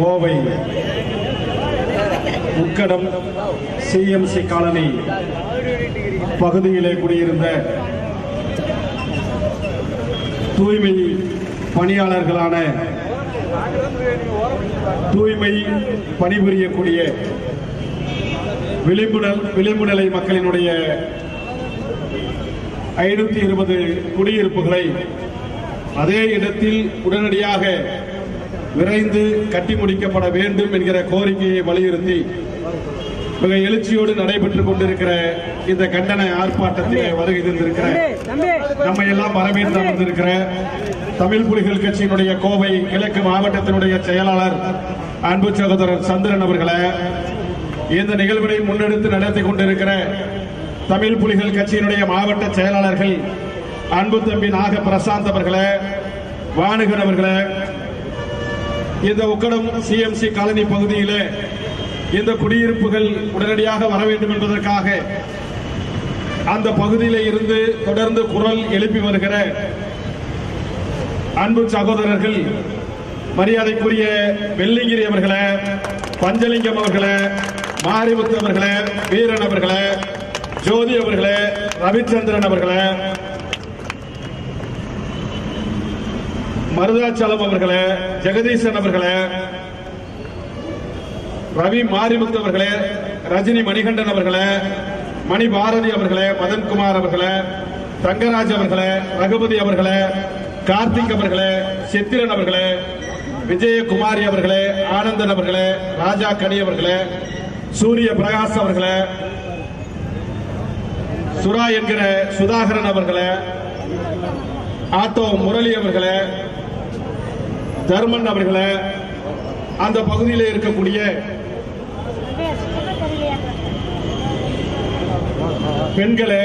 Kovai Ukkadam CMC colony பகுதியிலே குடியிருந்த தூய்மை பணியாளர்களான தூய்மை பணிபுரியக்கூடிய விளிம்பு நிலை மக்களினுடைய 520 குடியிருப்புகளை அதே இடத்தில் உடனடியாக விரைந்து கட்டி முடிக்கப்பட வேண்டும் என்கிற கோரிக்கையை வலியுறுத்தி மிக எழுச்சியோடு நடைபெற்றுக் கொண்டிருக்கிற இந்த கண்டன ஆர்ப்பாட்டத்திலே வருகை தந்திருக்கிற நம்ம எல்லாம் வரவேற்று அமர்ந்திருக்கிற தமிழ் புலிகள் கட்சியினுடைய கோவை கிழக்கு மாவட்டத்தினுடைய செயலாளர் அன்பு சகோதரர் சந்திரன் அவர்களே, இந்த நிகழ்வினை முன்னெடுத்து நடத்தி கொண்டிருக்கிற தமிழ் புலிகள் கட்சியினுடைய மாவட்ட செயலாளர்கள் அன்பு தம்பி நாக பிரசாந்த் அவர்களே, வானுகன் அவர்களே, இந்த உக்கடம் சிஎம்சி காலனி பகுதியிலே இந்த குடியிருப்புகள் உடனடியாக வர வேண்டும் என்பதற்காக அந்த பகுதியிலே இருந்து தொடர்ந்து குரல் எழுப்பி வருகிற அன்பு சகோதரர்கள் மரியாதைக்குரிய வெள்ளிங்கிரி அவர்களே, பஞ்சலிங்கம் அவர்களே, மாரிமுத்து அவர்களே, வீரன் அவர்களே, ஜோதி அவர்களே, ரவிச்சந்திரன் அவர்களே, மருதாச்சலம் அவர்களே, ஜெகதீசன் அவர்களே, ரவி மாரிமுத்து அவர்களே, ரஜினி மணிகண்டன் அவர்களே, மணி பாரதி அவர்களே, மதன்குமார் அவர்களே, தங்கராஜ் அவர்களே, ரகுபதி அவர்களே, கார்த்திக் அவர்களே, சித்திரன் அவர்களே, விஜயகுமாரி அவர்களே, ஆனந்தன் அவர்களே, ராஜா கனி அவர்களே, சூரிய பிரகாஷ் அவர்களே, சுரா என்கிற சுதாகரன் அவர்களே, ஆட்டோ முரளி அவர்களே, தர்மன் அவர்களே, அந்த பகுதியில் இருக்கக்கூடிய பெண்களே,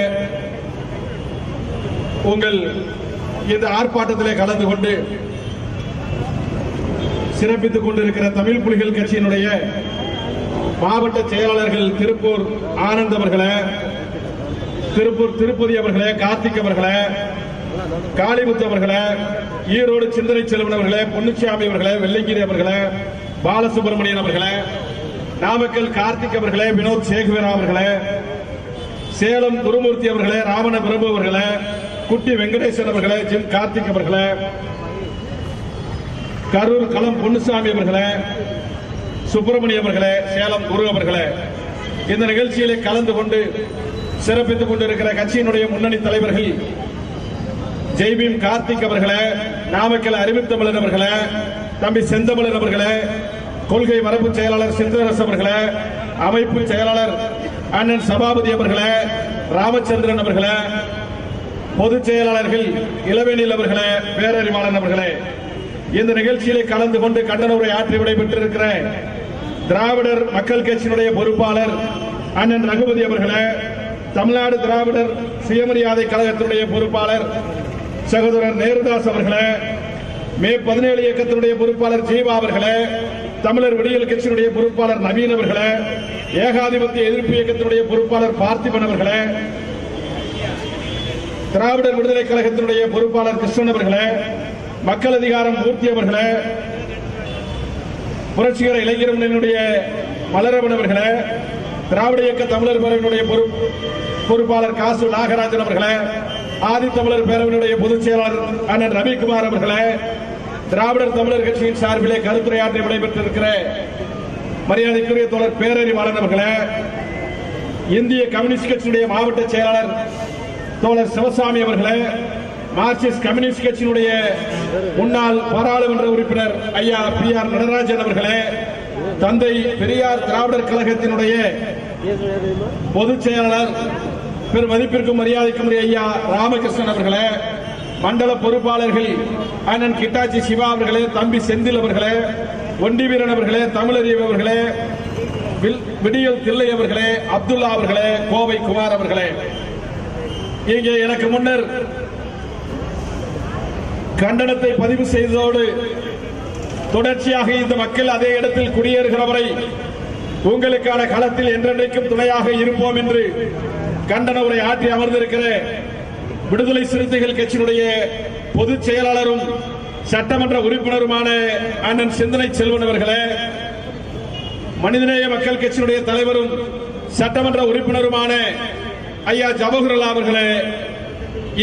உங்கள் இந்த ஆர்ப்பாட்டத்திலே கலந்து கொண்டு சிறப்பித்துக் கொண்டிருக்கிற தமிழ் புலிகள் கட்சியினுடைய மாவட்ட செயலாளர்கள் திருப்பூர் ஆனந்த் அவர்களே, திருப்பூர் திருப்பதி அவர்களே, கார்த்திக் அவர்களே, காளிமுத்து அவர்களே, ஈரோடு சிந்தனை செல்வன் அவர்களே, பொன்னுச்சாமி அவர்களே, வெள்ளைங்கிரி அவர்களே, பாலசுப்ரமணியன் அவர்களே, நாமக்கல் கார்த்திக் அவர்களே, வினோத் சேகுவேரா அவர்களே, சேலம் குருமூர்த்தி அவர்களே, ராவண பிரபு அவர்களே, குட்டி வெங்கடேசன் அவர்களே, ஜிம் கார்த்திக் அவர்களே, கரூர் களம் பொன்னுசாமி அவர்களே, சுப்பிரமணிய அவர்களே, சேலம் குரு அவர்களே, இந்த நிகழ்ச்சியிலே கலந்து கொண்டு சிறப்பித்துக் கொண்டிருக்கிற கட்சியினுடைய முன்னணி தலைவர்கள் ஜெய்பீம் கார்த்திக் அவர்களே, நாமக்கல் அறிவித்தமிழன் அவர்களே, தம்பி செந்தமிழன் அவர்களே, கொள்கை மரபு செயலாளர் சிந்தரசு அவர்களே, அமைப்பு செயலாளர் அண்ணன் சபாபதி அவர்களே, ராமச்சந்திரன் அவர்களே, பொதுச் செயலாளர்கள் இளவேனில் அவர்களே, பேரறிவாளன் அவர்களே, இந்த நிகழ்ச்சியிலே கலந்து கொண்டு கண்டன உரை ஆற்றி விடைபெற்றிருக்கிற திராவிடர் மக்கள் கட்சியினுடைய பொறுப்பாளர் அண்ணன் ரகுபதி அவர்களே, தமிழ்நாடு திராவிடர் சுயமரியாதை கழகத்தினுடைய பொறுப்பாளர் சகோதரர் நேருதாஸ் அவர்களே, மே 17 இயக்கத்தினுடைய பொறுப்பாளர் ஜீவா அவர்களே, தமிழர் விடியல் கட்சியினுடைய பொறுப்பாளர் நவீன் அவர்களே, ஏகாதிபத்திய எதிர்ப்பு இயக்கத்தினுடைய பொறுப்பாளர் பார்த்திபன் அவர்களே, திராவிடர் விடுதலை கழகத்தினுடைய பொறுப்பாளர் கிருஷ்ணன் அவர்களே, மக்கள் அதிகாரம் மூர்த்தி அவர்களே, புரட்சிகர இளைஞர் முன்னணியினுடைய மலரவன் அவர்களே, திராவிட இயக்க தமிழர் பேரவையினுடைய பொறுப்பாளர் காசு நாகராஜன் அவர்களே, ஆதி தமிழர் பேரவையினுடைய பொதுச் செயலாளர் அண்ணன் ரவிக்குமார் அவர்களே, திராவிடர் தமிழர் கட்சியின் சார்பிலே கருத்துரையாற்றி விடைபெற்றிருக்கிற மரியாதைக்குரிய தோழர் பேரறிவாளன் அவர்களே, இந்திய கம்யூனிஸ்ட் கட்சியினுடைய மாவட்ட செயலாளர் தோழர் சிவசாமி அவர்களே, மார்க்சிஸ்ட் கம்யூனிஸ்ட் கட்சியினுடைய முன்னாள் பாராளுமன்ற உறுப்பினர் ஐயா PR நடராஜன் அவர்களே, தந்தை பெரியார் திராவிடர் கழகத்தினுடைய பொதுச் செயலாளர் பெரும் மதிப்பிற்கும் மரியாதைக்கும் ஐயா ராமகிருஷ்ணன் அவர்களே, மண்டல பொறுப்பாளர்கள் அண்ணன் கிட்டாச்சி சிவா அவர்களே, தம்பி செந்தில் அவர்களே, ஒண்டி வீரன் அவர்களே, தமிழறிவு அவர்களே, விடியல் தில்லை அவர்களே, அப்துல்லா அவர்களே, கோவை குமார் அவர்களே, இங்கே எனக்கு முன்னர் கண்டனத்தை பதிவு செய்ததோடு தொடர்ச்சியாக இந்த மக்கள் அதே இடத்தில் குடியேறுகிற வரை உங்களுக்கான களத்தில் என்றென்றைக்கும் துணையாக இருப்போம் என்று கண்டன உரை ஆற்றி அமர்ந்திருக்கிற விடுதலை சிறுத்தைகள் கட்சியினுடைய பொதுச் செயலாளரும் சட்டமன்ற உறுப்பினருமான அண்ணன் சிந்தனை செல்வன் அவர்களே, மனிதநேய மக்கள் கட்சியினுடைய தலைவரும் சட்டமன்ற உறுப்பினருமான ஐயா ஜவஹர்லால் அவர்களே,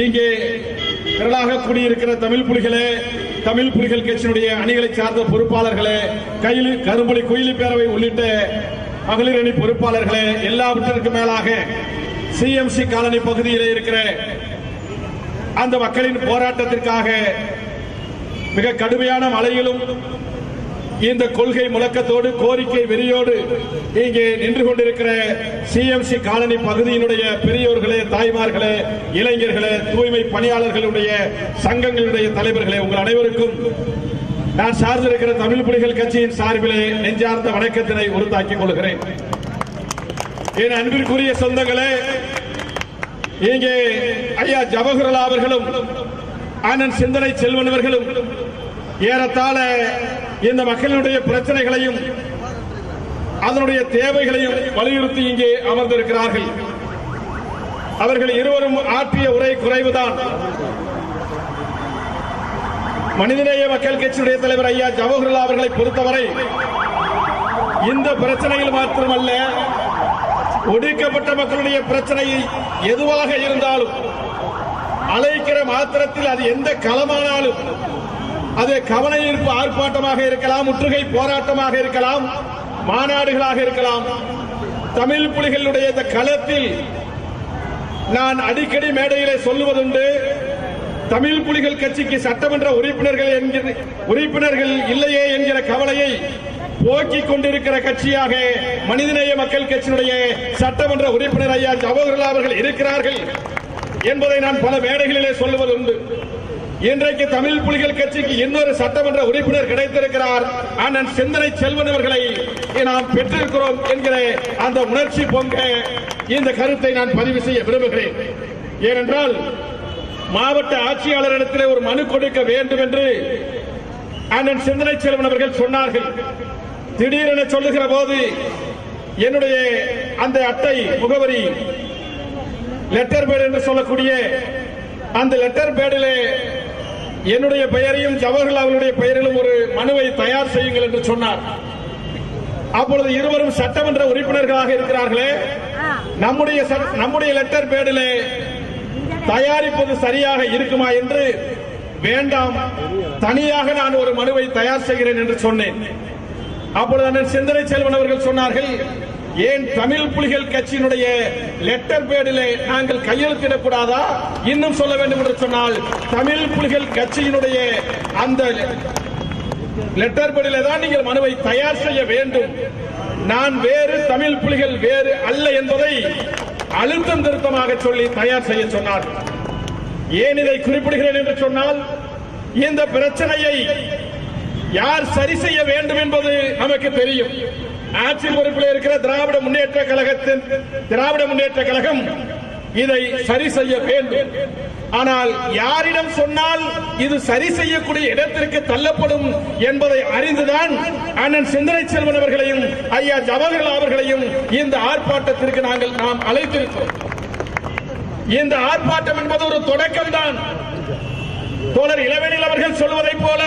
இங்கே திரளாக கூடியிருக்கிற தமிழ் புலிகளே, தமிழ் புலிகள் கட்சியினுடைய அணிகளை சார்ந்த பொறுப்பாளர்களே, கரும்புலி குயிலி பேரவை உள்ளிட்ட மகளிர் அணி பொறுப்பாளர்களே, எல்லாவற்றிற்கும் மேலாக சிஎம்சி காலனி பகுதியிலே இருக்கிற அந்த மக்களின் போராட்டத்திற்காக மிக கடுமையான மழையிலும் இந்த கொள்கை முழக்கத்தோடு கோரிக்கை வெறியோடு இங்கே நின்று கொண்டிருக்கிற சிஎம்சி காலனி பகுதியினுடைய பெரியோர்களே, தாய்மார்களே, இளைஞர்களே, தூய்மை பணியாளர்களுடைய சங்கங்களுடைய தலைவர்களே, உங்கள் அனைவருக்கும் நான் சார்ந்திருக்கிற தமிழ் புலிகள் கட்சியின் சார்பிலே நெஞ்சார்ந்த வணக்கத்தினை உறுத்தாக்கிக் கொள்கிறேன். என் அன்பிற்குரிய சொந்தங்களே, இங்கே ஐயா ஜவஹர்லால் அவர்களும் அண்ணன் சிந்தனை செல்வன் அவர்களும் ஏறத்தாழ இந்த மக்களுடைய பிரச்சனைகளையும் அதனுடைய தேவைகளையும் வலியுறுத்தி இங்கே அமர்ந்திருக்கிறார்கள். அவர்கள் இருவரும் ஆற்றிய உரை குறைவுதான். மனிதநேய மக்கள் கட்சியுடைய தலைவர் ஐயா ஜவஹர்லால் அவர்களை பொறுத்தவரை இந்த பிரச்சனையில் மாத்திரமல்ல, ஒடுக்கப்பட்ட மக்களுடைய பிரச்சனை எதுவாக இருந்தாலும் அழைக்கிற மாத்திரத்தில் அது எந்த களமானாலும், அது கவன ஈர்ப்பு ஆர்ப்பாட்டமாக இருக்கலாம், முற்றுகை போராட்டமாக இருக்கலாம், மாநாடுகளாக இருக்கலாம், தமிழ் புலிகளுடைய இந்த களத்தில் நான் அடிக்கடி மேடையிலே சொல்லுவதுண்டு, தமிழ் புலிகள் கட்சிக்கு சட்டமன்ற உறுப்பினர்கள் இல்லையே என்கிற கவலையை போக்கிக் கொண்டிருக்கிற கட்சியாக மனிதநேய மக்கள் கட்சியினுடைய சட்டமன்ற உறுப்பினர் ஐயா ஜவஹர்லால் அவர்கள் இருக்கிறார்கள் என்பதை நான் பல மேடைகளிலே சொல்லுவதுண்டு. இன்றைக்கு தமிழ் புலிகள் கட்சிக்கு இன்னொரு சட்டமன்ற உறுப்பினர் கிடைத்திருக்கிறார், அண்ணன் சிந்தனை செல்வன் அவர்களை நாம் பெற்றிருக்கிறோம் என்கிற அந்த உணர்ச்சி பொங்க இந்த கருத்தை நான் பதிவு செய்ய விரும்புகிறேன். ஏனென்றால் மாவட்ட ஆட்சியாளரிடத்திலே ஒரு மனு கொடுக்க வேண்டும் என்று அண்ணன் சிந்தனை செல்வன் அவர்கள் சொன்னார்கள். திடீரென சொல்லுகிற போது என்னுடைய அந்த அட்டை முகவரி லெட்டர் பேட் என்று சொல்லக்கூடிய அந்த லெட்டர் பேடிலே என்னுடைய பெயரையும் ஜவஹர்லால் அவர்களுடைய பெயரிலும் ஒரு மனுவை தயார் செய்யுங்கள் என்று சொன்னார். அப்பொழுது இருவரும் சட்டமன்ற உறுப்பினர்களாக இருக்கிறார்களே, நம்முடைய லெட்டர் பேடிலே தயாரிப்பது சரியாக இருக்குமா என்று, வேண்டாம், தனியாக நான் ஒரு மனுவை தயார் செய்கிறேன் என்று சொன்னேன். அப்பொழுது அண்ணன் சிந்தனை செல்வன் அவர்கள் சொன்னார்கள், ஏன் தமிழ் புலிகள் கட்சியினுடைய லெட்டர் பேடிலே நாங்கள் கையெழுத்திடக்கூடாதா? இன்னும் சொல்ல வேண்டும் என்று சொன்னால், தமிழ் புலிகள் கட்சியினுடைய அந்த லெட்டர் பேடிலே தான் நீங்கள் மனுவை தயார் செய்ய வேண்டும். நான் வேறு, தமிழ் புலிகள் வேறு அல்ல என்பதை அழுத்தம் திருத்தமாக சொல்லி தயார் செய்ய சொன்னார். ஏன் இதை குறிப்பிடுகிறேன் என்று சொன்னால், இந்த பிரச்சனையை யார் சரி செய்ய வேண்டும் என்பது நமக்கு தெரியும். ஆட்சி பொறுப்பில் இருக்கிற திராவிட முன்னேற்ற கழகம் இதை சரி செய்ய வேண்டும். ஆனால் யாரிடம் சொன்னால் இது சரி செய்யக்கூடிய இடத்திற்கு தள்ளப்படும் என்பதை அறிந்துதான் அண்ணன் சிந்தனை செல்வன் அவர்களையும் ஐயா ஜவஹர்லால் அவர்களையும் இந்த ஆர்ப்பாட்டத்திற்கு நாம் அழைத்திருக்கிறோம். இந்த ஆர்ப்பாட்டம் என்பது ஒரு தொடக்கம் தான். தோழர் இளவேனில் அவர்கள் சொல்வதை போல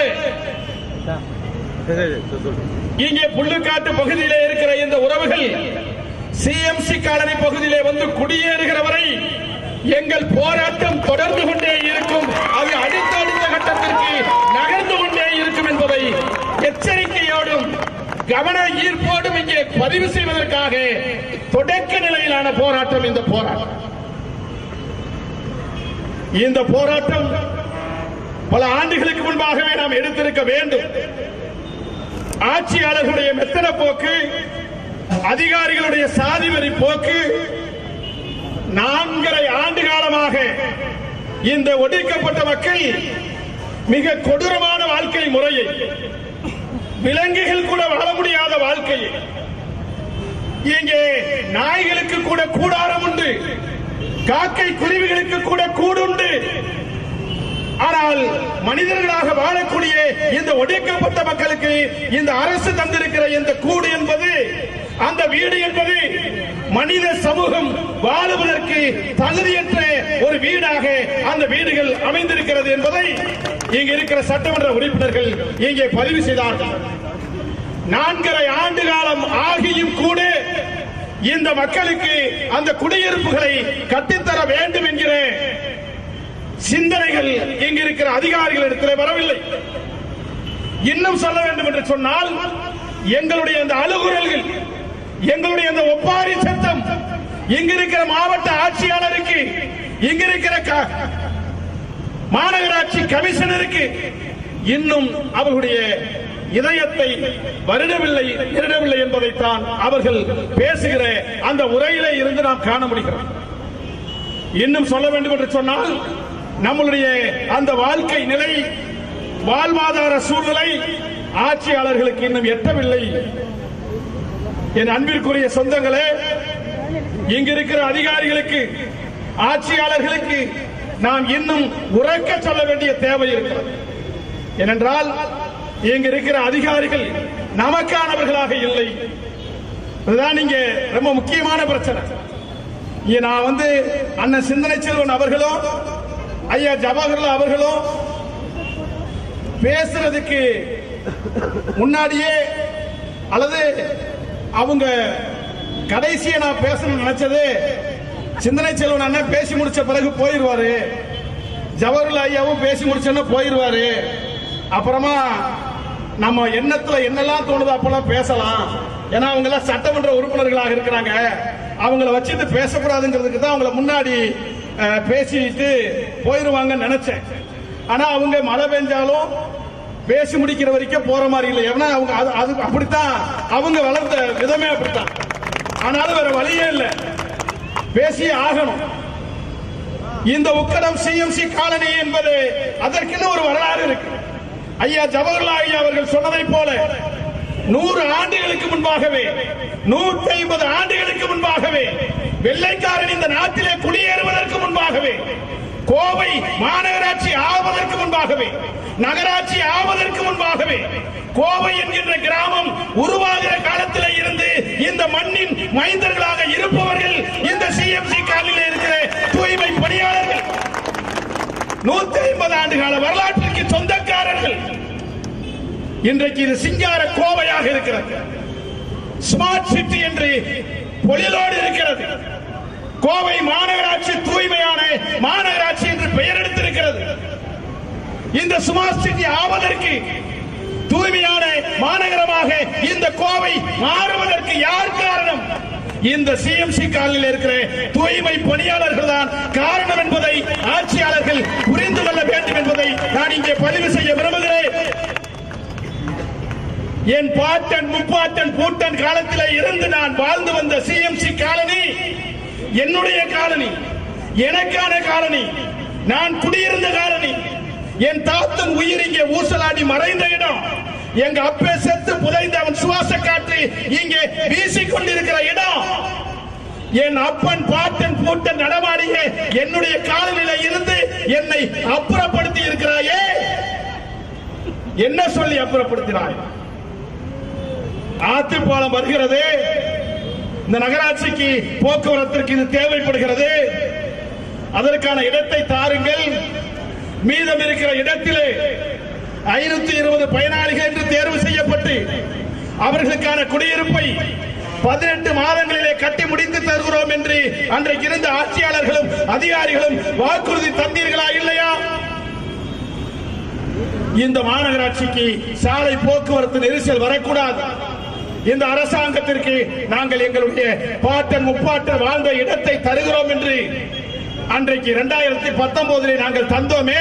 இங்கே புல்லுக்காட்டு பகுதியிலே இருக்கிற இந்த உறவுகள் சிஎம்சி காலனி பகுதியிலே வந்து குடியேறுகிற வரை எங்கள் போராட்டம் தொடர்ந்து கொண்டே இருக்கும். அது அடுத்த கட்டத்திற்கு நகர்ந்து கொண்டே இருக்கும் என்பதை எச்சரிக்கையோடும் கவன ஈர்ப்போடும் இங்கே பதிவு செய்வதற்காக தொடக்க நிலையிலான போராட்டம் இந்த போராட்டம். இந்த போராட்டம் பல ஆண்டுகளுக்கு முன்பாகவே நாம் எடுத்திருக்க வேண்டும். ஆட்சியாளர்களுடைய மெத்தன போக்கு, அதிகாரிகளுடைய சாதிவெறி போக்கு 4.5 ஆண்டு காலமாக இந்த ஒடுக்கப்பட்ட மக்கள் மிக கொடூரமான வாழ்க்கை முறையை, விலங்குகள் கூட வாழ முடியாத வாழ்க்கையை, இங்கே நாய்களுக்கு கூட கூடாரம் உண்டு, காக்கை குருவிகளுக்கு கூட கூடுண்டு, ஆனால் மனிதர்களாக வாழக்கூடிய இந்த ஒடுக்கப்பட்ட மக்களுக்கு இந்த அரசு தந்திருக்கிற இந்த கூடு என்பது அந்த வீடு என்பது மனித சமூகம் வாழுவதற்கு தகுதியற்ற ஒரு வீடாக அந்த வீடுகள் அமைந்திருக்கிறது என்பதை இங்க இருக்கிற சட்டமன்ற உறுப்பினர்கள் இங்கே பதிவு செய்தார்கள். 4.5 ஆண்டு காலம் ஆகியும் கூட இந்த மக்களுக்கு அந்த குடியிருப்புகளை கட்டித்தர வேண்டும் என்கிற சிந்தனைகள் இங்கு இருக்கிற அதிகாரிகளிடத்தில் வரவில்லை. இன்னும் சொல்ல வேண்டும் என்று சொன்னால், எங்களுடைய அந்த அழுகுரல்கள், எங்களுடைய அந்த ஒப்பாரி சத்தம் இங்க இருக்கிற மாவட்ட ஆட்சியாளருக்கு, இங்க இருக்கிற மாநகராட்சி கமிஷனருக்கு இன்னும் அவர்களுடைய இதயத்தை வருடவில்லை என்பதைத்தான் அவர்கள் பேசுகிற அந்த உரையிலே இருந்து நாம் காண முடிகிறது. இன்னும் சொல்ல வேண்டும் என்று சொன்னால், நம்மளுடைய அந்த வாழ்க்கை நிலை, வாழ்வாதார சூழ்நிலை ஆட்சியாளர்களுக்கு இன்னும் எட்டவில்லை. என் அன்பிற்குரிய சொந்தங்களே, இங்க இருக்கிற அதிகாரிகளுக்கு, ஆட்சியாளர்களுக்கு நாம் இன்னும் உரைக்க சொல்ல வேண்டிய தேவை இருக்கிறது. ஏனென்றால் இங்க இருக்கிற அதிகாரிகள் நமக்கானவர்களாக இல்லை. அதுதான் இங்க ரொம்ப முக்கியமான பிரச்சனை. நான் அண்ணன் சிந்தனை செல்வன் அவர்களும் ஐயா ஜவஹர்லால் அவர்களும் பேசுறதுக்கு முன்னாடியே, அல்லது அவங்க கடைசியை நான் பேசணும்னு நினைச்சது, சிந்தனை செல்வன் அண்ணன் பேசி முடிச்ச பிறகு போயிருவாரு, ஜவஹர்லால் ஐயாவும் பேசி முடிச்சோன்னா போயிருவாரு, அப்புறமா நம்ம எண்ணத்துல என்னெல்லாம் தோணுதோ அப்பெல்லாம் பேசலாம், ஏன்னா அவங்க எல்லாம் சட்டமன்ற உறுப்பினர்களாக இருக்கிறாங்க, அவங்கள வச்சுட்டு பேசக்கூடாதுங்கிறதுக்கு தான் அவங்கள முன்னாடி பேசிட்டு போயிருவாங்கன்னு நினைச்சேன். ஆனா அவங்க மழை பெஞ்சாலும் பேசி முடிக்கிற வரைக்கும் போற மாதிரி இல்லை. ஏன்னா அவங்க அது அப்படித்தான், அவங்க வளர்ந்த விதமே அப்படித்தான். ஆனாலும் வேற வழியே இல்லை, பேசி ஆகணும். இந்த உக்கடம் சிஎம்சி காலனி என்பது அதற்குன்னு ஒரு வரலாறு இருக்கு. ஐயா ஜவஹர்லால் ஐயா அவர்கள் சொன்னதை போல 100 ஆண்டுகளுக்கு முன்பாகவே, 150 ஆண்டுகளுக்கு முன்பாகவே, வெள்ளைக்காரன் இந்த நாட்டிலே குடியேறுவதற்கு முன்பாகவே, கோவை மாநகராட்சி ஆவதற்கு முன்பாகவே, நகராட்சி ஆவதற்கு முன்பாகவே, கோவை என்கின்ற கிராமம் உருவாகிற காலத்திலே இருந்து இந்த மண்ணின் மைந்தர்களாக இருப்பவர்கள் இந்த சிஎம்சி காலனியில் இருக்கிற தூய்மை பணியாளர்கள். 150 ஆண்டு கால வரலாற்றுக்கு சொந்தக்காரர்கள். இன்றைக்கு இது சிங்கார கோவையாக இருக்கிறது, ஸ்மார்ட் சிட்டி என்று பொலிலோடு இருக்கிறது. கோவை மாநகராட்சி தூய்மையான மாநகராட்சி என்று பெயர் எடுத்திருக்கிறது. இந்த ஸ்மார்ட் சிட்டி ஆவதற்கு, தூய்மையான மாநகரமாக இந்த கோவை மாறுவதற்கு யார் காரணம்? இந்த சிஎம்சி காலனியில் இருக்கிற தூய்மை பணியாளர்கள் தான் காரணம் என்பதை ஆட்சியாளர்கள் புரிந்து கொள்ள வேண்டும் என்பதை நான் இங்கே பதிவு செய்ய விரும்புகிறேன். என் பாட்டன் முப்பாட்டன் பூட்டன் காலத்திலே இருந்து நான் வாழ்ந்து வந்த சிஎம்சி காலனி என்னுடைய காலனி, எனக்கான காலனி, நான் குடியிருந்த காலனி. என் தாத்தன் உயிர் இங்கே ஊசலாடி மறைந்த இடம், எங்க அப்பே செத்து புதைந்த அவன் சுவாச காற்று இங்கே வீசிக்கொண்டிருக்கிற இடம், என் அப்பன் பாட்டன் பூட்டன் நடமாடிய என்னுடைய காலநிலை இருந்து என்னை அப்புறப்படுத்தி இருக்கிறாயே. என்ன சொல்லி அப்புறப்படுத்தினாய்? ஆத்துப்பாலம் வருகிறது, இந்த நகராட்சிக்கு போக்குவரத்திற்கு இது தேவைப்படுகிறது, அதற்கான இடத்தை தாருங்கள். மீதம் இருக்கிற இடத்திலே 520 பயனாளிகள் என்று தேர்வு செய்யப்பட்டு அவர்களுக்கான குடியிருப்பை 18 மாதங்களிலே கட்டி முடித்து தருகிறோம் என்று அன்றைக்கு இருந்த ஆட்சியாளர்களும் அதிகாரிகளும் வாக்குறுதி தந்தீர்களா இல்லையா? இந்த மாநகராட்சிக்கு சாலை போக்குவரத்து நெரிசல் வரக்கூடாது. இந்த அரசாங்கத்திற்கு நாங்கள் எங்களுடைய பாட்டன் முப்பாட்டன் வாழ்ந்த இடத்தை தருகிறோம் என்று அன்றைக்கு 2019 நாங்கள் தந்தோமே.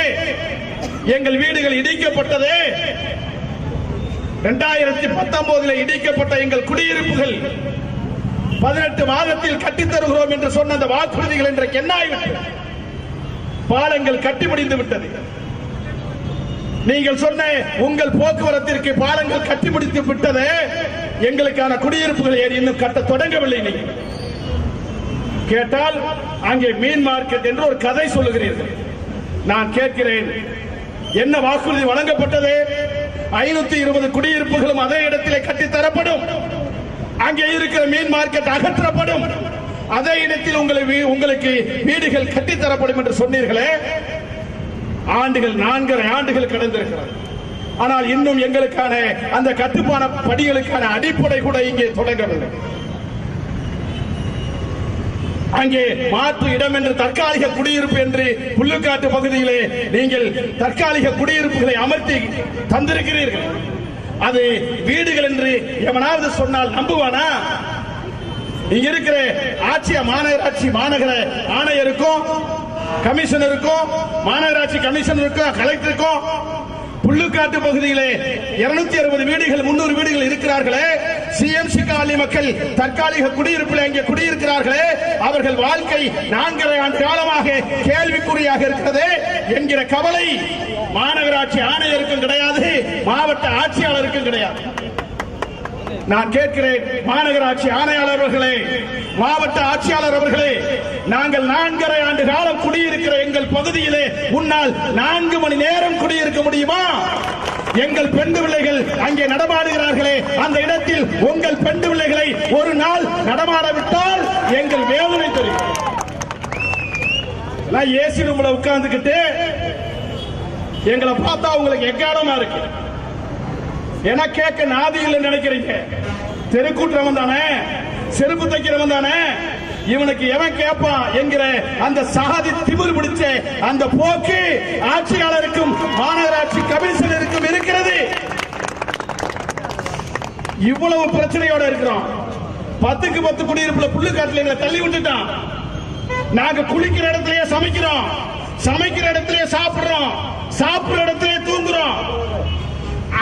எங்கள் வீடுகள் இடிக்கப்பட்டதே. 2019 இடிக்கப்பட்ட எங்கள் குடியிருப்புகள் 18 மாதத்தில் கட்டித் தருகிறோம் என்று சொன்ன அந்த வாக்குறுதிகள் இன்றைக்கு என்ன ஆகிவிட்டது? பாலங்கள் கட்டி முடிந்து விட்டது. நீங்கள் சொன்ன உங்கள் போக்குவரத்திற்கு பாலங்கள் கட்டி முடித்து விட்டது, எங்களுக்கான குடியிருப்புகள் இன்னும் கட்ட தொடங்கவில்லை. நீங்கள் கேட்டால் அங்கே மீன் மார்க்கெட் என்று ஒரு கதை சொல்லுகிறீர்கள். நான் கேட்கிறேன், என்ன வாக்குறுதி வழங்கப்பட்டது? 520 குடியிருப்புகளும் அதே இடத்திலே கட்டி தரப்படும். அங்கே இருக்கிற மீன் மார்க்கெட் அகற்றப்படும். அதே இடத்தில் உங்களுக்கு வீடுகள் கட்டித்தரப்படும் என்று சொன்னீர்களே. ஆண்டுகள் 4.5 ஆண்டுகள் கடந்திருக்கிறது. ஆனால் இன்னும் எங்களுக்கான அந்த கட்டுமான படிகளுக்கான அடிப்படை கூட இங்கே தொடங்கவில்லை. அங்கே மாற்று இடம் என்று தற்காலிக குடியிருப்பு என்று புல்லுக்காட்டு பகுதியிலே நீங்கள் தற்காலிக குடியிருப்புகளை அமர்த்தி தந்திருக்கிறீர்கள். அது வீடுகள் என்று எவனாவது சொன்னால் நம்புவானா? இங்க இருக்கிற மாநகராட்சி மாநகர ஆணையருக்கும் கமிஷனருக்கும் மாநகராட்சி கமிஷனருக்கும் கலெக்டருக்கும் புல்லுக்காட்டு பகுதியிலே 260 வீடுகள் 300 வீடுகள் இருக்கிறார்களே. சிஎம்சி காலனி மக்கள் தற்காலிக குடியிருப்பில் அங்கே குடியிருக்கிறார்களே. அவர்கள் வாழ்க்கை 4.5 ஆண்டு காலமாக கேள்விக்குறியாக இருக்கிறது என்கிற கவலை மாநகராட்சி ஆணையருக்கும் கிடையாது, மாவட்ட ஆட்சியாளருக்கும் கிடையாது. நான் கேட்கிறேன், மாநகராட்சி ஆணையாளர் அவர்களே, மாவட்ட ஆட்சியாளர் அவர்களே, நாங்கள் 4.5 ஆண்டு காலம் குடியிருக்கிற எங்கள் பகுதியிலே உன்னால் 4 மணி நேரம் குடியிருக்க முடியுமா? எங்கள் பெண் பிள்ளைகள் அங்கே நடமாடுகிறார்களே, அந்த இடத்தில் உங்கள் பெண் பிள்ளைகளை ஒரு நாள் நடமாட விட்டால் எங்கள் வேதனை தெரியும். ஏசி ரூம்ல உட்கார்ந்துகிட்டு எங்களை பார்த்தா உங்களுக்கு எக்காலமா இருக்கு. ஏன்னா கேட்க நாதி இல்லைன்னு நினைக்கிறீங்க. தெருக்கூட்டுறவன் தானே, செருப்பு தைக்கிறவன் தானே, இவனுக்கு எவன் கேட்பான் என்கிற அந்த சாதி திமிர் பிடிச்ச அந்த போக்கு ஆட்சியாளருக்கும் மாநகராட்சி கமிஷனருக்கும் இருக்கிறது. இவ்வளவு பிரச்சனையோட இருக்கிறோம். 10க்கு 10 குடியிருப்புல புல்லுக்காட்டுல எங்களை தள்ளி விட்டுட்டான். நாங்க குளிக்கிற இடத்திலேயே சமைக்கிறோம், சமைக்கிற இடத்திலேயே சாப்பிடுறோம், சாப்பிடுற இடத்திலேயே தூங்குறோம்.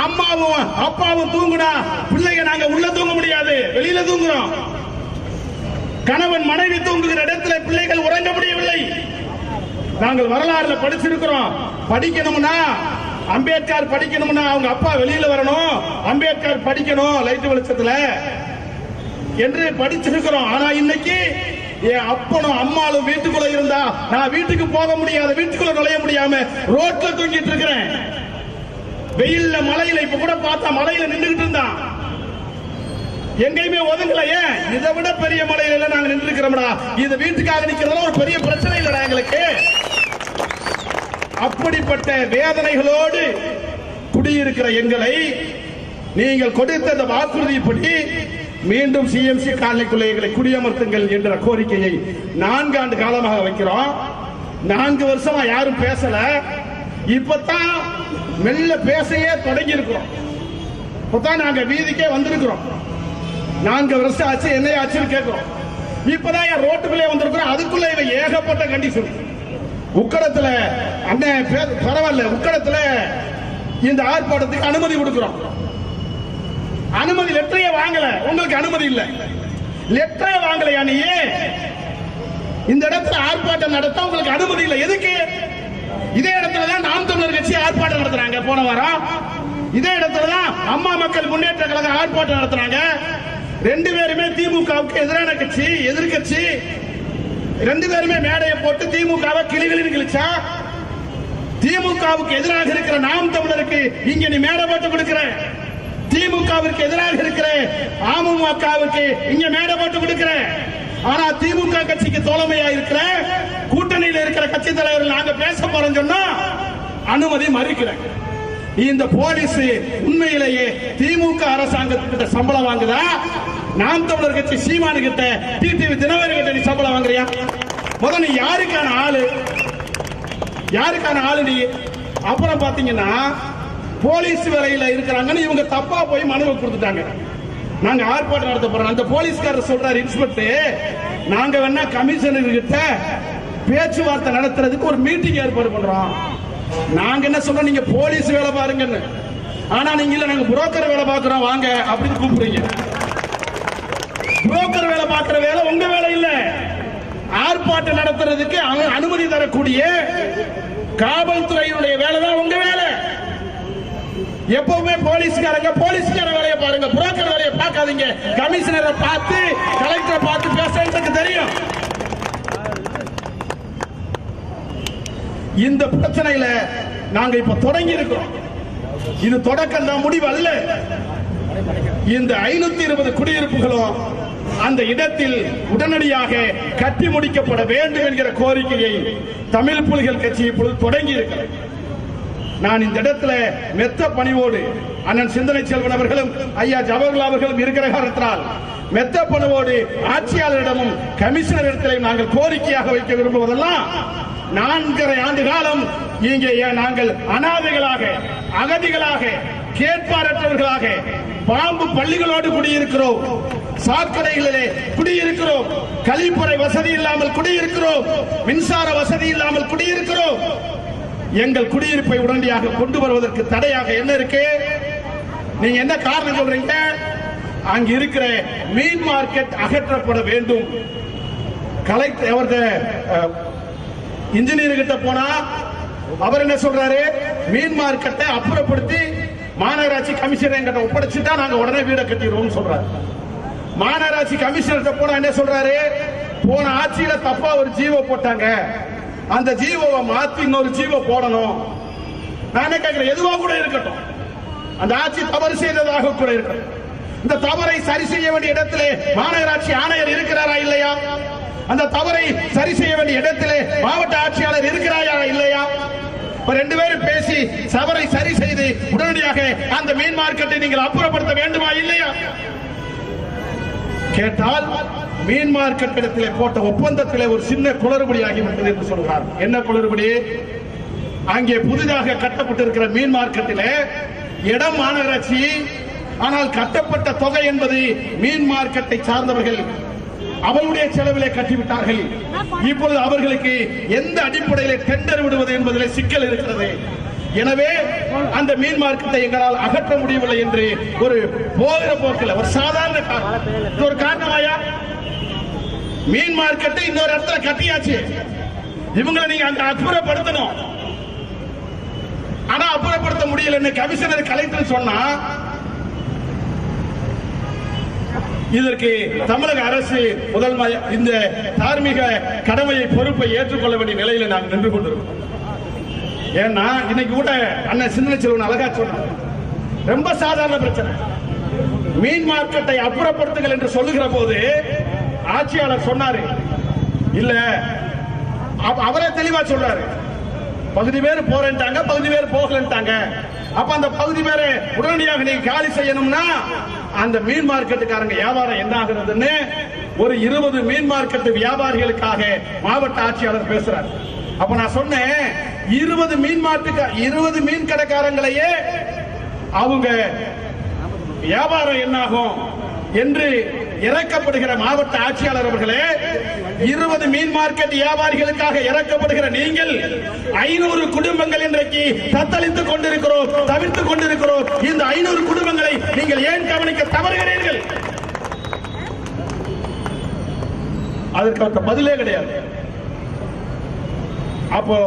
அம்மாவும் அப்பாவும் தூங்குனா பிள்ளைங்க நாங்க உள்ள தூங்க முடியாது, வெளியில தூங்குறோம். கணவன் மனைவி தூங்குகிற இடத்துல பிள்ளைகள் உறங்க முடியவில்லை. நாங்கள் வரலாறுல படிச்சிருக்கிறோம். படிக்கணும்னா அம்பேத்கர் படிக்கணும்னா அவங்க அப்பா வெளியில வரணும், அம்பேத்கர் படிக்கணும் லைட் வெளிச்சத்துல என்று படிச்சிருக்கிறோம். ஆனா இன்னைக்கு என் அப்பனும் அம்மாவும் வீட்டுக்குள்ள இருந்தா நான் வீட்டுக்கு போக முடியாத, வீட்டுக்குள்ள நுழைய முடியாம ரோட்ல தூங்கிட்டு இருக்கிறேன். வெயில்ல மலையில இப்ப கூட பார்த்தா மலையில நின்றுகிட்டு இருந்தான், எங்கேயுமே ஒதுங்கல. ஏன்? இதை விட பெரிய மலையில நாங்க நின்று இருக்கிறோம்டா. இது வீட்டுக்காக நிக்கிறதுல ஒரு பெரிய பிரச்சனை இல்லடா எங்களுக்கு. அப்படிப்பட்ட வேதனைகளோடு குடியிருக்கிற எங்களை நீங்கள் கொடுத்த அந்த வாக்குறுதிப்படி மீண்டும் சிஎம்சி காலனிக்குள்ளே எங்களை குடியமர்த்துங்கள் என்ற கோரிக்கையை 4 ஆண்டு காலமாக வைக்கிறோம். 4 வருஷமா யாரும் பேசல. இப்பதான் மெல்ல பேசையே தொடங்கி இருக்கிறோம். இப்பதான் நாங்க வீதிக்கே வந்திருக்கிறோம். 4 வருஷம் ஆச்சு, என்ன ஆச்சுன்னு கேட்கிறோம். இப்பதான் என் ரோட்டுக்குள்ளே வந்திருக்கிறோம். அதுக்குள்ள இவ ஏகப்பட்ட கண்டிஷன். உக்கடத்துல அண்ணன் பரவாயில்ல, உக்கடத்துல இந்த ஆர்ப்பாட்டத்துக்கு அனுமதி கொடுக்கிறோம். அனுமதி லெட்டரையே வாங்கல, உங்களுக்கு அனுமதி இல்ல, லெட்டரே வாங்கலையா? நீ இந்த இடத்துல ஆர்ப்பாட்டம் நடத்த உங்களுக்கு அனுமதி இல்லை. எதுக்கு? இதே இடத்துல தான் நாம் தமிழர் கட்சி ஆர்ப்பாட்டம் நடத்துறாங்க. போன வாரம் இதே இடத்துல தான் அம்மா மக்கள் முன்னேற்ற கழகம் ஆர்ப்பாட்டம் நடத்துறாங்க. 2 பேருமே திமுகவுக்கு எதிரான கட்சி, எதிர்கட்சி. 2 பேருமே மேடையை போட்டு திமுகவை கிளிகளில் கிழிச்சா, திமுகவுக்கு எதிராக இருக்கிற நாம் தமிழருக்கு இங்க நீ மேடை போட்டு கொடுக்கிற, திமுகவிற்கு எதிராக இருக்கிற அமமுகவுக்கு இங்க மேடை போட்டு கொடுக்கிற. ஆனா திமுக கட்சிக்கு தோழமையா இருக்கிற கூட்டணியில் இருக்கிற கட்சி தலைவர்கள் நாங்க பேச போறோம் சொன்னா அனுமதி மறுக்கிறேன். இந்த போலீஸ் உண்மையிலேயே திமுக அரசாங்கத்திட்ட சம்பளம் வாங்குதா, நாம் தமிழர் கட்சி சீமானு கிட்ட, டிடிவி தினகரன் கிட்ட நீ சம்பளம் வாங்குறியா? முதல்ல நீ யாருக்கான ஆளு, யாருக்கான ஆளு நீ? அப்புறம் பாத்தீங்கன்னா போலீஸ் வேலையில இருக்கிறாங்கன்னு இவங்க தப்பா போய் மனுவை கொடுத்துட்டாங்க. நாங்க ஆர்ப்பாட்டம் நடத்த போறோம். அந்த போலீஸ்காரர் சொல்றாரு, இன்ஸ்பெக்டர் நாங்க வேணா கமிஷனர் கிட்ட பேச்சுவார்த்தை நடத்துறதுக்கு ஒரு மீட்டிங் ஏற்பாடு பண்றோம். நாங்க என்ன சொல்றோம், நீங்க போலீஸ் வேலை பாருங்கன்னு. ஆனா நீங்க இல்ல, நாங்க புரோக்கர் வேலை பாக்குறோம் வாங்க அப்படின்னு கூப்பிடுறீங்க. புரோக்கர் வேலை பாக்குற வேலை உங்க வேலை இல்ல. ஆர்ப்பாட்டம் நடத்துறதுக்கு அனுமதி தரக்கூடிய காவல்துறையினுடைய வேலை தான் உங்க வேலை. எப்பவுமே போலீஸ்கார வேலையை பாருங்க, புரோக்கர் வேலையை பார்க்காதீங்க. கமிஷனரை பார்த்து கலெக்டரை பார்த்து பேச தெரியும். இந்த பிரச்சனையில நாங்க இப்ப தொடங்கி இருக்கிறோம். இது தொடக்கம் தான், முடிவு அல்ல. இந்த 520 குடியிருப்புகளும் அந்த இடத்தில் உடனடியாக கட்டி முடிக்கப்பட வேண்டும் என்கிற கோரிக்கையை தமிழ் புலிகள் கட்சி இப்பொழுது தொடங்கி இருக்கிறது. நான் இந்த இடத்துல மெத்த பணிவோடு அண்ணன் சிந்தனை செல்வன் அவர்களும் ஐயா ஜவஹர்லால் அவர்களும் இருக்கிற காரணத்தால் மெத்த பணிவோடு ஆட்சியாளரிடமும் கமிஷனர் இடத்திலும் நாங்கள் கோரிக்கையாக வைக்க விரும்புவதெல்லாம் 4.5 ஆண்டு காலம் இங்கே நாங்கள் அனாதைகளாக, அகதிகளாக, கேட்பாரற்றவர்களாக பாம்பு பள்ளிகளோடு குடியிருக்கிறோம், சாக்கடைகளிலே குடியிருக்கிறோம், கழிப்பறை வசதி இல்லாமல் குடியிருக்கிறோம், மின்சார வசதி இல்லாமல் குடியிருக்கிறோம். எங்கள் குடியிருப்பை உடனடியாக கொண்டு வருவதற்கு தடையாக என்ன இருக்கு? நீங்க என்ன காரணம் சொல்றீங்க? அங்க இருக்கிற மீன் மார்க்கெட் அகற்றப்பட வேண்டும். கலெக்டர் இன்ஜினியர் கிட்ட போனா அவர் என்ன சொல்றாரு? மீன் மார்க்கெட்டை அப்புறப்படுத்தி மாநகராட்சி கமிஷனர் எங்கிட்ட ஒப்படைச்சுட்டா நாங்க உடனே வீடை கட்டிடுவோம் சொல்றாரு. மாநகராட்சி கமிஷனர் போனா என்ன சொல்றாரு? போன ஆட்சியில தப்பா ஒரு ஜீவோ போட்டாங்க, அந்த ஜீவோவை மாத்தி இன்னொரு ஜீவோ போடணும். நான் என்ன கேட்கிறேன், எதுவா கூட இருக்கட்டும், அந்த ஆட்சி தவறு செய்ததாக கூட இருக்கட்டும், இந்த தவறை சரி செய்ய வேண்டிய இடத்திலே மாநகராட்சி ஆணையர் இருக்கிறாரா இல்லையா? அந்த தவறை சரி செய்ய வேண்டிய இடத்திலே மாவட்ட ஆட்சியாளர் இருக்கிறாரா இல்லையா? ரெண்டு பேரும் பேசி தவறை சரி செய்து உடனடியாக அந்த மீன் மார்க்கெட்டை நீங்கள் அப்புறப்படுத்த வேண்டுமா இல்லையா? கேட்டால் மீன் மார்க்கெட் இடத்திலே போட்ட ஒப்பந்தத்திலே ஒரு சின்ன குளறுபடி ஆகிவிட்டது என்று சொல்கிறார். என்ன குளறுபடி? அங்கே புதிதாக கட்டப்பட்டிருக்கிற மீன் மார்க்கெட்டிலே இடம் மாநகராட்சி, ஆனால் கட்டப்பட்ட தொகை என்பது மீன் மார்க்கெட்டை சார்ந்தவர்கள் அவருடைய செலவிலே கட்டிவிட்டார்கள். இப்பொழுது அவர்களுக்கு எந்த அடிப்படையிலே டெண்டர் விடுவது என்பதிலே சிக்கல் இருக்கிறது. எனவே அந்த மீன் மார்க்கெட்டை எங்களால் அகற்ற முடியவில்லை என்று ஒரு போகிற போக்கில் ஒரு சாதாரண ஒரு காரணமாயா? மீன் மார்க்கெட்டை இன்னொரு இடத்துல கட்டியாச்சு, இவங்களை நீங்க அங்க அப்புறப்படுத்தணும். ஆனா அப்புறப்படுத்த முடியல கமிஷனர் கலெக்டர் சொன்னா இதற்கு தமிழக அரசு முதல் இந்த தார்மீக கடமையை பொறுப்பை ஏற்றுக்கொள்ள வேண்டிய நிலையில நாங்கள் நின்று கொண்டிருக்கோம். ஏன்னா இன்னைக்கு கூட அண்ணன் சிந்தனை செல்வன் அழகா சொன்னார், ரொம்ப சாதாரண பிரச்சனை. மீன் மார்க்கெட்டை அப்புறப்படுத்துங்கள் என்று சொல்லுகிற போது ஆட்சியாளர் சொன்னாரு, இல்ல அவரே தெளிவா சொல்றாரு, பகுதி பேர் போறேன்ட்டாங்க, பகுதி பேர் போகலன்ட்டாங்க. அப்ப அந்த பகுதி பேரை உடனடியாக நீங்க காலி செய்யணும்னா அந்த மீன் மார்க்கெட்டுக்காரங்க வியாபாரம் என்ன ஆகுறதுன்னு ஒரு 20 மீன் மார்க்கெட் வியாபாரிகளுக்காக மாவட்ட ஆட்சியாளர் பேசுறார். அப்ப நான் சொன்னேன், 20 மீன் கடைக்காரங்களையே அவங்க வியாபாரம் என்னாகும் என்று இறக்கப்படுகிற மாவட்ட ஆட்சியாளர் அவர்களே, 20 மீன் மார்க்கெட் வியாபாரிகளுக்காக இறக்கப்படுகிற நீங்கள் 500 குடும்பங்கள் இன்றைக்கு தத்தளித்துக் கொண்டிருக்கிறோம், தவிர்த்துக் கொண்டிருக்கிறோம். இந்த 500 குடும்பங்களை நீங்கள் ஏன் கவனிக்க தவறுகிறீர்கள்? அதற்கு பதிலே கிடையாது. அப்போ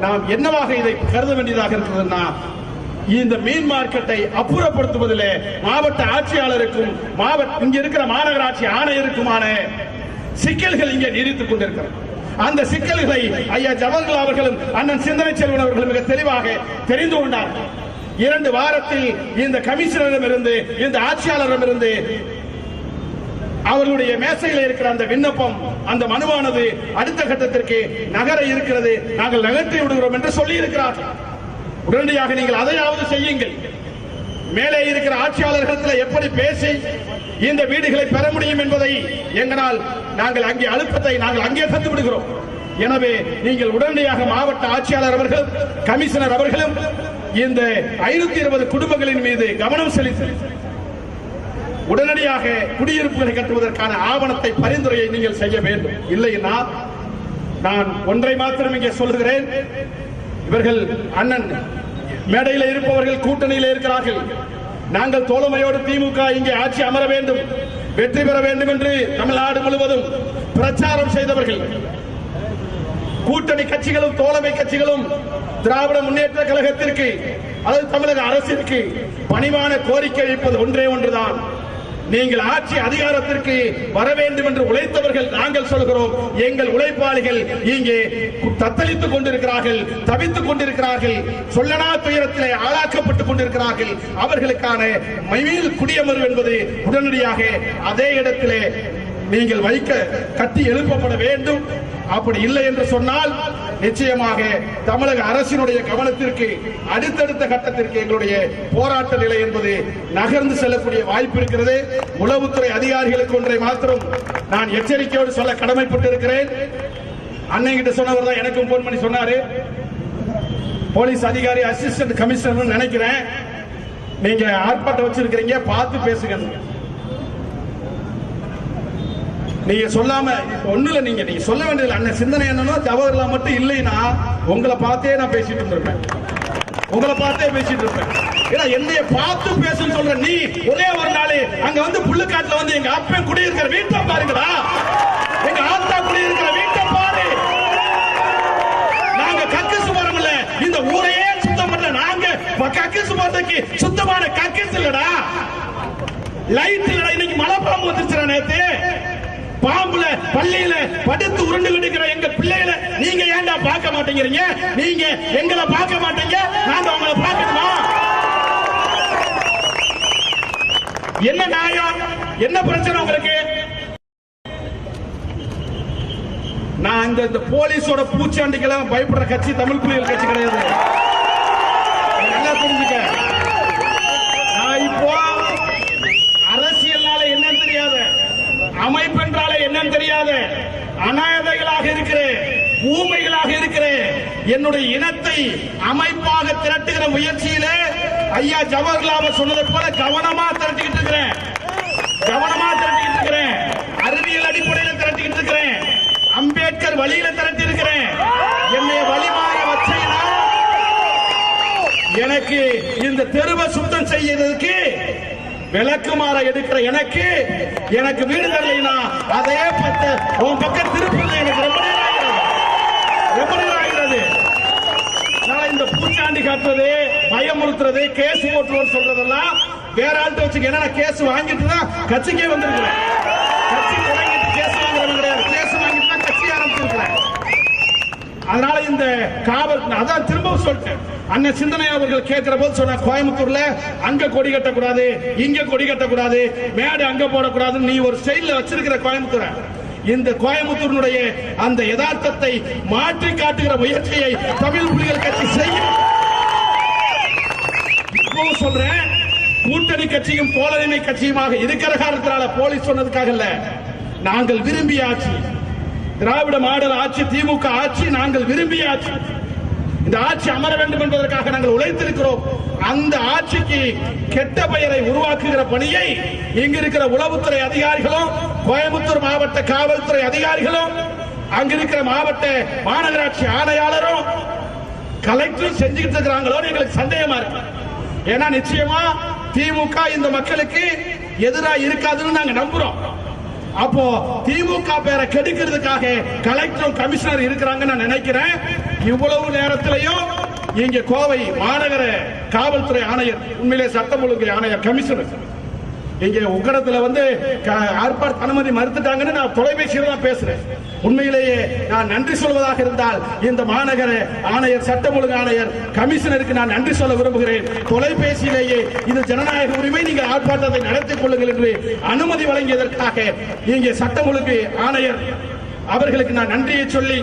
நாம் என்னவாக இதை கருத வேண்டியதாக இருக்கிறதுனா, இந்த மீன் மார்க்கெட்டை அப்புறப்படுத்துவதிலே மாவட்ட ஆட்சியாளருக்கும் இங்க இருக்கிற மாநகராட்சி ஆணையருக்குமான சிக்கல்கள் இங்கே நீடித்துக் கொண்டிருக்கிறது. அந்த சிக்கல்களை ஐயா ஜவஹர்லால் அவர்களும் அண்ணன் சிந்தனை செல்வன் அவர்களும் மிக தெளிவாக தெரிந்து கொண்டார்கள். 2 வாரத்தில் இந்த கமிஷனரிடம் இருந்து, இந்த ஆட்சியாளரிடம் இருந்து அவர்களுடைய மேசையில் இருக்கிற அந்த விண்ணப்பம், அந்த மனுவானது அடுத்த கட்டத்திற்கு நகர இருக்கிறது, நாங்கள் நகர்த்தி விடுகிறோம் என்று சொல்லி இருக்கிறார்கள். உடனடியாக நீங்கள் அதையாவது செய்யுங்கள். மேலே இருக்கிற ஆட்சியாளர்களிடத்தில் எப்படி பேசி இந்த வீடுகளை பெற முடியும் என்பதை எங்களால் நாங்கள் அங்கே அழுத்தத்தை நாங்கள் அங்கே தந்து விடுகிறோம். எனவே நீங்கள் உடனடியாக மாவட்ட ஆட்சியாளர் அவர்களும் கமிஷனர் அவர்களும் இந்த 520 குடும்பங்களின் மீது கவனம் செலுத்தி உடனடியாக குடியிருப்புகளை கட்டுவதற்கான ஆவணத்தை பரிந்துரையை நீங்கள் செய்ய வேண்டும். இல்லைன்னா நான் ஒன்றை மாத்திரம் இங்கே சொல்கிறேன், இவர்கள் அண்ணன் மேடையில் இருப்பவர்கள் கூட்டணியில் இருக்கிறார்கள். நாங்கள் தோழமையோடு திமுக இங்கே ஆட்சி அமர வேண்டும், வெற்றி பெற வேண்டும் என்று தமிழ்நாடு முழுவதும் பிரச்சாரம் செய்தவர்கள். கூட்டணி கட்சிகளும் தோழமை கட்சிகளும் திராவிட முன்னேற்ற கழகத்திற்கு அல்லது தமிழக அரசிற்கு பணிவான கோரிக்கை வைப்பது ஒன்றே ஒன்றுதான், நீங்கள் ஆட்சி அதிகாரத்திற்கு வர வேண்டும் என்று உழைத்தவர்கள் நாங்கள் சொல்கிறோம். எங்கள் உழைப்பாளிகள் இங்கே தத்தளித்துக் கொண்டிருக்கிறார்கள், தவித்துக் கொண்டிருக்கிறார்கள், சொல்லனா துயரத்திலே ஆளாக்கப்பட்டுக் கொண்டிருக்கிறார்கள். அவர்களுக்கான மீள் குடியமர்வு என்பது உடனடியாக அதே இடத்திலே நீங்கள் வைக்க கட்டி எழுப்பப்பட வேண்டும். அப்படி இல்லை என்று சொன்னால் நிச்சயமாக தமிழக அரசினுடைய கவனத்திற்கு அடுத்தடுத்த கட்டத்திற்கு எங்களுடைய போராட்ட நிலை என்பது நகர்ந்து செல்லக்கூடிய வாய்ப்பு இருக்கிறது. உளவுத்துறை அதிகாரிகளுக்கு ஒன்றை மாத்திரம் நான் எச்சரிக்கையோடு சொல்ல கடமைப்பட்டிருக்கிறேன். அன்னைகிட்ட சொன்னவர் தான் எனக்கும் போன் பண்ணி சொன்னாரு. போலீஸ் அதிகாரி அசிஸ்டன்ட் கமிஷனர் நினைக்கிறேன், நீங்க ஆர்ப்பாட்டம் வச்சிருக்கிறீங்க, பார்த்து பேசுங்க. நீங்க சொல்லாம ஒண்ணுல நீங்க சொல்ல வேண்டியது அண்ணன் சிந்தனை என்னன்னா ஜவஹர்லால் மட்டும் இல்லைன்னா உங்களை பார்த்தே நான் பேசிட்டு இருந்திருப்பேன், உங்களை பார்த்தே பேசிட்டு இருப்பேன். ஏன்னா என்னைய பார்த்து பேசுன்னு சொல்ற நீ ஒரே ஒரு நாள் அங்க வந்து புல்லுக்காட்டுல வந்து எங்க அப்பன் குடியிருக்கிற வீட்டை பாருங்கடா, எங்க ஆத்தா குடியிருக்கிற வீட்டை பாரு. நாங்க கக்கிசு போறோம்ல, இந்த ஊரையே சுத்தம் பண்ணல நாங்க கக்கிசு போறதுக்கு சுத்தமான கக்கிசு இல்லடா, லைட் இல்லடா. இன்னைக்கு மழை பாம்பு வந்துருச்சுடா, நேத்து பாம்புல பள்ளியில படுத்து உருண்டு கிடக்கிற எங்க பிள்ளைகளை நீங்க ஏன்டா பார்க்க மாட்டேங்கிறீங்க? நீங்க எங்களை பார்க்க மாட்டீங்க, நாங்க உங்களை பார்க்கணுமா? என்ன நியாயம், என்ன பிரச்சனை உங்களுக்கு? நான் இந்த போலீஸோட பூச்சாண்டிக்கெல்லாம் பயப்படுற கட்சி தமிழ் புலிகள் கட்சி கிடையாது. நல்லா புரிஞ்சுக்க. நான் இப்போ அரசியல்னால என்னன்னு தெரியாத, அமைப்பு என்றாலே என்னன்னு தெரியாத அநாதைகளாக இருக்கிறேன், ஊமைகளாக இருக்கிறேன். என்னுடைய இனத்தை அமைப்பாக திரட்டுகிற முயற்சியிலே ஐயா ஜவஹர்லால் சொன்னதை போல கவனமா திரட்டிக்கிட்டு இருக்கிறேன், அறிவியல் அடிப்படையில் திரட்டிக்கிட்டு இருக்கிறேன், அம்பேத்கர் வழியில திரட்டி இருக்கிறேன். என்னை வழிமாற வச்சீங்கன்னா எனக்கு இந்த தெருவை சுத்தம் செய்யறதுக்கு விளக்குமாற எடுக்கிற எனக்கு வீடு தரலைன்னா அதே உன் பக்கம் திருப்பது எனக்கு ரொம்ப நேரம் ஆகிறது. இந்த பூச்சாண்டி காட்டுறது, பயமுறுத்துறது, கேஸ் போட்டுருவோம் சொல்றதெல்லாம் வேற ஆள்கிட்ட வச்சுக்க. ஏன்னா கேஸ் வாங்கிட்டு தான் கட்சிக்கே வந்திருக்கிறேன், கட்சி தொடங்கிட்டு கேஸ் வாங்குறவங்க கிடையாது, கேஸ் வாங்கிட்டு தான் கட்சி ஆரம்பிச்சிருக்கிறேன். அதனால இந்த காவல் அதான் திரும்பவும் சொல்லிட்டேன். அண்ணன் சிந்தனை அவர்கள் கேட்கிற போது சொன்ன கோயம்புத்தூர்ல அங்க கொடி கட்டக்கூடாது, இங்க கொடி கட்டக்கூடாது, மேடு அங்க போடக்கூடாது, நீ ஒரு ஸ்டைல்ல வச்சிருக்கிற கோயம்புத்தூரை. இந்த கோயம்புத்தூருடைய அந்த யதார்த்தத்தை மாற்றி காட்டுகிற முயற்சியை தமிழ் புலிகள் கட்சி செய்யும். இப்போ சொல்றேன், கூட்டணி கட்சியும் தோழமை கட்சியுமாக இருக்கிற காரணத்தினால போலீஸ் சொன்னதுக்காக இல்ல, நாங்கள் விரும்பிய ஆட்சி, திராவிட மாடல் ஆட்சி, திமுக ஆட்சி நாங்கள் விரும்பிய ஆட்சி. இந்த ஆட்சி அமர வேண்டும் என்பதற்காக நாங்கள் உழைத்திருக்கிறோம். அந்த ஆட்சிக்கு கெட்ட பெயரை உருவாக்குகிற பணியை இங்க இருக்கிற உளவுத்துறை அதிகாரிகளும், கோயம்புத்தூர் மாவட்ட காவல்துறை அதிகாரிகளும், அங்க இருக்கிற மாவட்ட மாநகராட்சி ஆணையாளரும், கலெக்டரும் செஞ்சுக்கிட்டு இருக்கிறாங்களோ எங்களுக்கு சந்தேகமா இருக்கு. ஏன்னா நிச்சயமா திமுக இந்த மக்களுக்கு எதிராக இருக்காதுன்னு நாங்க நம்புறோம். அப்போ திமுக பேரை கெடுக்கிறதுக்காக கலெக்டரும் கமிஷனர் இருக்கிறாங்க நான் நினைக்கிறேன். இவ்வளவு நேரத்திலையும் இங்க கோவை மாநகர காவல்துறை ஆணையர், உண்மையிலே சட்டம் ஒழுங்கு ஆணையர் கமிஷனர் இங்க உக்கடத்துல வந்து ஆர்ப்பாட்ட அனுமதி மறுத்துட்டாங்கன்னு நான் தொலைபேசியில தான் பேசுறேன். உண்மையிலேயே நான் நன்றி சொல்வதாக இருந்தால் இந்த மாநகர ஆணையர், சட்டம் ஒழுங்கு ஆணையர், கமிஷனருக்கு நான் நன்றி சொல்ல விரும்புகிறேன். தொலைபேசியிலேயே இது ஜனநாயக உரிமை, நீங்கள் ஆர்ப்பாட்டத்தை நடத்திக் கொள்ளுங்கள் என்று அனுமதி வழங்கியதற்காக இங்கே சட்டம் ஒழுங்கு ஆணையர் அவர்களுக்கு நான் நன்றியை சொல்லி,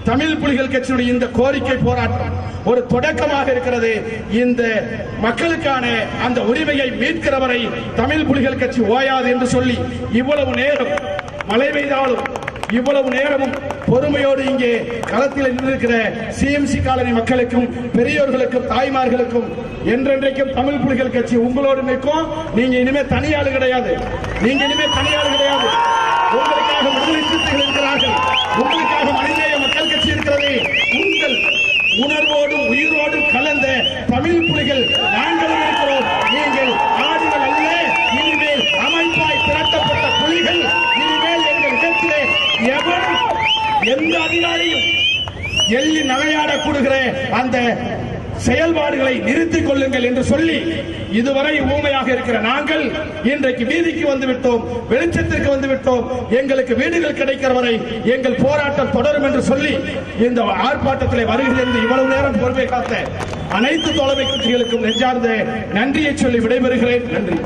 தமிழ் புலிகள் கட்சியினுடைய இந்த கோரிக்கை போராட்டம் ஒரு தொடக்கமாக இருக்கிறது. இந்த மக்களுக்கான அந்த உரிமையை மீட்கிற வரை தமிழ் புலிகள் கட்சி ஓயாது என்று சொல்லி, இவ்வளவு நேரம் மழை பெய்தாலும் இவ்வளவு நேரமும் பொறுமையோடு இங்கே களத்தில் நின்றிருக்கிற சிஎம்சி காலனி மக்களுக்கும், பெரியோர்களுக்கும், தாய்மார்களுக்கும் என்றென்றைக்கும் தமிழ் புலிகள் கட்சி உங்களோடு நிற்கும். நீங்க இனிமே தனியாளு கிடையாது, உங்களுக்காக விடுதலை சிறுத்தைகள் இருக்கிறார்கள், உங்களுக்காக மனிதநேய மக்கள் கட்சி இருக்கிறது. உங்கள் உணர்வோடும் உயிரோடும் கலந்த தமிழ் புலிகள் நாங்களும் இருக்கிறோம். நீங்கள் ஆடுகள் அல்ல, இனிமேல் அமைப்பாய் திரட்டப்பட்ட புலிகள். இனிமேல் எங்கள் இடத்திலே எவரும் எந்த அதிகாரியும் எள்ளி நகையாட கூடுகிற அந்த செயல்பாடுகளை நிறுத்திக் கொள்ளுங்கள் என்று சொல்லி இதுவரை ஊமையாக இருக்கிற நாங்கள் இன்றைக்கு வீதிக்கு வந்துவிட்டோம், வெளிச்சத்திற்கு வந்துவிட்டோம். எங்களுக்கு வீடுகள் கிடைக்கிற வரை எங்கள் போராட்டம் தொடரும் என்று சொல்லி இந்த ஆர்ப்பாட்டத்தில் வருகிறது. இவ்வளவு நேரம் பொறுப்பை காத்த அனைத்து தோழமை கட்சிகளுக்கும் நெஞ்சார்ந்த நன்றியை சொல்லி விடைபெறுகிறேன். நன்றி.